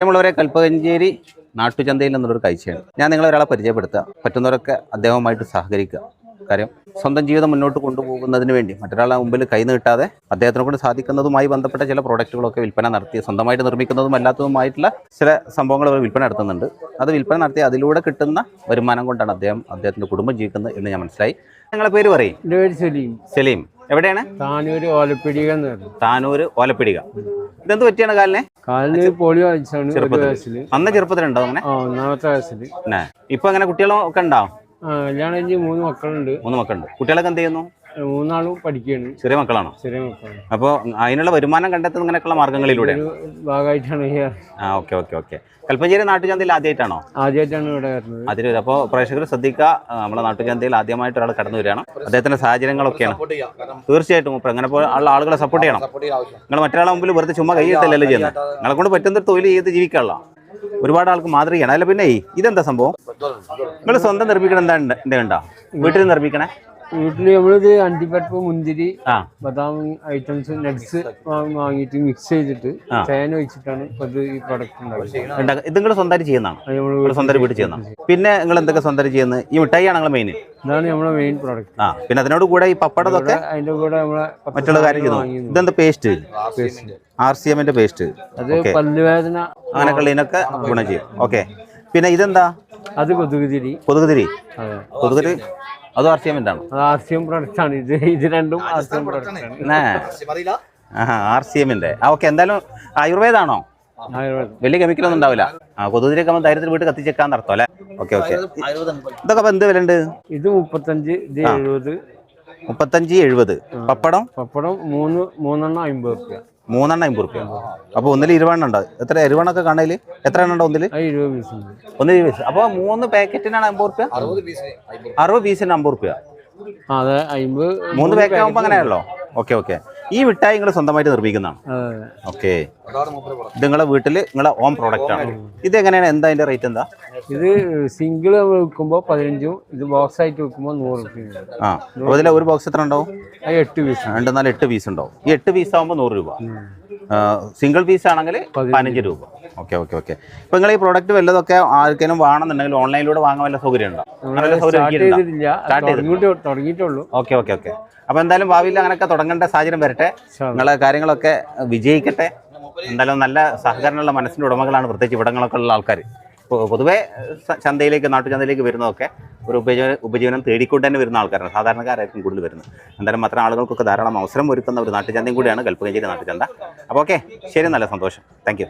നമ്മളുവരെ കൽപ്പകഞ്ചേരി നാട്ടുചന്തയിൽ നിന്നുള്ളൊരു കാഴ്ചയാണ്. ഞാൻ നിങ്ങളൊരാളെ പരിചയപ്പെടുത്തുക. പറ്റുന്നവരൊക്കെ അദ്ദേഹവുമായിട്ട് സഹകരിക്കുക. കാര്യം സ്വന്തം ജീവിതം മുന്നോട്ട് കൊണ്ടുപോകുന്നതിന് വേണ്ടി മറ്റൊരാളെ മുമ്പിൽ കൈ നീട്ടാതെ അദ്ദേഹത്തിനെ കൊണ്ട് സാധിക്കുന്നതുമായി ബന്ധപ്പെട്ട ചില പ്രോഡക്റ്റുകളൊക്കെ വിൽപ്പന നടത്തി സ്വന്തമായിട്ട് നിർമ്മിക്കുന്നതും അല്ലാത്തതുമായിട്ടുള്ള ചില സംഭവങ്ങൾ അവർ വിൽപ്പന നടത്തുന്നുണ്ട്. അത് വിൽപ്പന നടത്തി അതിലൂടെ കിട്ടുന്ന വരുമാനം കൊണ്ടാണ് അദ്ദേഹത്തിൻ്റെ കുടുംബം ജീവിക്കുന്നത് എന്ന് ഞാൻ മനസ്സിലായി. നിങ്ങളെ പേര് പറയും? സലീം. സലീം. എവിടെയാണ്? താനൂര് ഓലപ്പിടിക. താനൂര് ഓലപ്പിടിക. ഇതെന്ത് പറ്റിയാണ് കാലിന്? കാലിന് പോളിയോ അന്ന് ചെറുപ്പത്തിലുണ്ടോ അങ്ങനെ? ഒന്നാമത്തെ വയസ്സിൽ. ഇപ്പൊ അങ്ങനെ കുട്ടികളൊക്കെ ഉണ്ടാവും? കല്യാണം കഴിഞ്ഞ് 3 മക്കളുണ്ട്. 3 മക്കളുണ്ട്. കുട്ടികളൊക്കെ എന്ത് ചെയ്യുന്നു? 3 ആളും പഠിക്കുകയാണ്. ചെറിയ മക്കളാണോ? ചെറിയ മക്കളാണ്. അപ്പോൾ അതിനുള്ള വരുമാനം കണ്ടെത്തുന്ന ഇങ്ങനെയൊക്കെയുള്ള മാർഗ്ഗങ്ങളിലൂടെ ഭാഗമായിട്ടാണ്. Okay okay okay. കൽപ്പഞ്ചേരി നാട്ടുചന്തയിൽ ആദ്യമായിട്ടാണോ? ആദ്യമായിട്ടാണ് ഇവിടെ വരുന്നത്. അതിൽ അപ്പോൾ പ്രേക്ഷകർ ശ്രദ്ധിക്കുക, നമ്മുടെ നാട്ടുചന്തയിൽ ആദ്യമായിട്ട് ഒരാൾ കടന്നു വരികയാണ്. അദ്ദേഹത്തിന്റെ സാഹചര്യങ്ങളൊക്കെയാണ്. തീർച്ചയായിട്ടും അങ്ങനെ ഉള്ള ആളുകളെ സപ്പോർട്ട് ചെയ്യണം. നിങ്ങൾ മറ്റൊരാളെ മുമ്പിൽ വെറുതെ ചുമ്മാ കൈയിട്ടല്ലല്ലോ ചെയ്യുന്നത്. നിങ്ങളെ കൊണ്ട് പറ്റുന്ന തൊഴിൽ ചെയ്ത് ജീവിക്കാനുള്ള ഒരുപാട് ആൾക്ക് മാതൃകയാണ്. അല്ല പിന്നെ ഇതെന്താ സംഭവം? നിങ്ങൾ സ്വന്തം നിർമ്മിക്കണം? എന്താ ഉണ്ടോ വീട്ടിൽ നിർമ്മിക്കണേ? വീട്ടില് നമ്മളിത് അണ്ടിപ്പരിപ്പ്, മുന്തിരി, ബദാം ഐറ്റംസ്, നട്ട്സ് വാങ്ങിയിട്ട് മിക്സ് ചെയ്തിട്ട് തേൻ ഒഴിച്ചിട്ടാണ് ഈ പ്രൊഡക്റ്റ് ഉണ്ടാക്കുന്നത്. ഇത് നിങ്ങൾ സ്വന്തമായിട്ട് ചെയ്യുന്നതാണ്? സ്വന്തം വീട്ടിൽ ചെയ്യുന്നതാണ്. പിന്നെ നിങ്ങൾ എന്തൊക്കെ സ്വന്തമായിട്ട് ചെയ്യുന്നത്? ഈ മിഠായിയാണ് നിങ്ങളെ മെയിൻ? ഇതാണ് നമ്മുടെ മെയിൻ പ്രൊഡക്റ്റ്. പിന്നെ അതിനോട് കൂടെ ഈ പപ്പടതൊക്കെ അതിന്റെ കൂടെ നമ്മളെ മറ്റുള്ള കാര്യം ചെയ്യുന്നു. ഇതെന്താ? പേസ്റ്റ്, RCMന്റെ പേസ്റ്റ്. അത് പല്ലുവേദന അങ്ങനെയൊക്കെ ഉള്ളതിനൊക്കെ ഗുണം ചെയ്യും. ഓക്കെ. പിന്നെ ഇതെന്താ? അത് കൊതുകുതിരി. കൊതുകുതിരി. കൊതുകുതിരി അത് RCMന്റെ ആണ്? RCM പ്രൊഡക്റ്റ് ആണ്. ഇത് രണ്ടും RCM പ്രൊഡക്റ്റ് ആണ്. RCMന്റെ. ഓക്കെ. എന്തായാലും ആയുർവേദാണോ? വലിയ കെമിക്കലൊന്നും ഉണ്ടാവില്ല. കൊതുകുതിരിയൊക്കെ നമ്മൾ ധൈര്യത്തിൽ വീട്ടിൽ കത്തിച്ചേക്കാൻ നടത്തും അല്ലേ? Okay okay. ഇതൊക്കെ എന്ത് വില ഉണ്ട്? ഇത് 35, ഇത് 70. 35, 70. പപ്പടം? പപ്പടം 3 50 രൂപ. 3 50 രൂപ. അപ്പൊ ഒന്നിൽ 20 ഉണ്ട്. എത്ര 20 കാണല്? എത്ര എണ്ണം ഉണ്ടോ ഒന്നില്? 20 പീസ്. ഒന്നിൽ 20 പീസ്. അപ്പൊ 3 പാക്കറ്റിനാണ് 50 രൂപ. 60 പീസിന് 50 രൂപ. 3 പാക്ക് ആകുമ്പോ അങ്ങനെയാണല്ലോ. Okay okay. ഈ മിഠായി നിങ്ങൾ സ്വന്തമായിട്ട് നിർമ്മിക്കുന്നതാണ്? ഓക്കെ. ഇത് നിങ്ങളെ വീട്ടില് നിങ്ങളെ ഓൺ പ്രോഡക്റ്റ് ആണ്. ഇത് എങ്ങനെയാണ്? എന്താ അതിന്റെ റേറ്റ്? എന്താ ഇത്? സിംഗിൾ വിൽക്കുമ്പോ 15, ഇത് ബോക്സ് ആയിട്ട് വിൽക്കുമ്പോ 100 രൂപ. അതിലെ ഒരു ബോക്സ് എത്ര ഉണ്ടാവും? 8 പീസ്. 2, 4, 8 പീസ് ഉണ്ടാവും. ഈ 8 പീസ് ആകുമ്പോൾ 100 രൂപ. സിംഗിൾ പീസ് ആണെങ്കിൽ 15 രൂപ. Okay okay okay. ഇപ്പൊ നിങ്ങൾ ഈ പ്രോഡക്റ്റ് വല്ലതൊക്കെ ആർക്കെങ്കിലും വേണമെന്നുണ്ടെങ്കിൽ ഓൺലൈനിലൂടെ വാങ്ങാൻ വല്ല സൗകര്യം ഉണ്ടോ? തുടങ്ങിയിട്ടുള്ളൂ. Okay okay okay. അപ്പൊ എന്തായാലും ഭാവിയിൽ അങ്ങനെയൊക്കെ തുടങ്ങേണ്ട സാഹചര്യം വരട്ടെ. നിങ്ങളെ കാര്യങ്ങളൊക്കെ വിജയിക്കട്ടെ. എന്തായാലും നല്ല സഹകരണമുള്ള മനസ്സിന്റെ ഉടമകളാണ് പ്രത്യേകിച്ച് ഇവിടങ്ങളൊക്കെ ഉള്ള ആൾക്കാർ. പൊതുവെ ചന്തയിലേക്ക്, നാട്ടുചന്തയിലേക്ക് വരുന്നതൊക്കെ ഒരു ഉപജീവനം തേടിക്കൊണ്ട് തന്നെ വരുന്ന ആൾക്കാരാണ്. സാധാരണക്കാരായിരിക്കും കൂടുതൽ വരുന്നത്. എന്തായാലും അത്തരം ആളുകൾക്കൊക്കെ ധാരാളം അവസരം ഒരുക്കുന്ന ഒരു നാട്ടുചന്തയും കൂടിയാണ് കൽപ്പകഞ്ചേരി നാട്ടുചന്ത. അപ്പോൾ ഓക്കെ, ശരി, നല്ല സന്തോഷം. Thank you.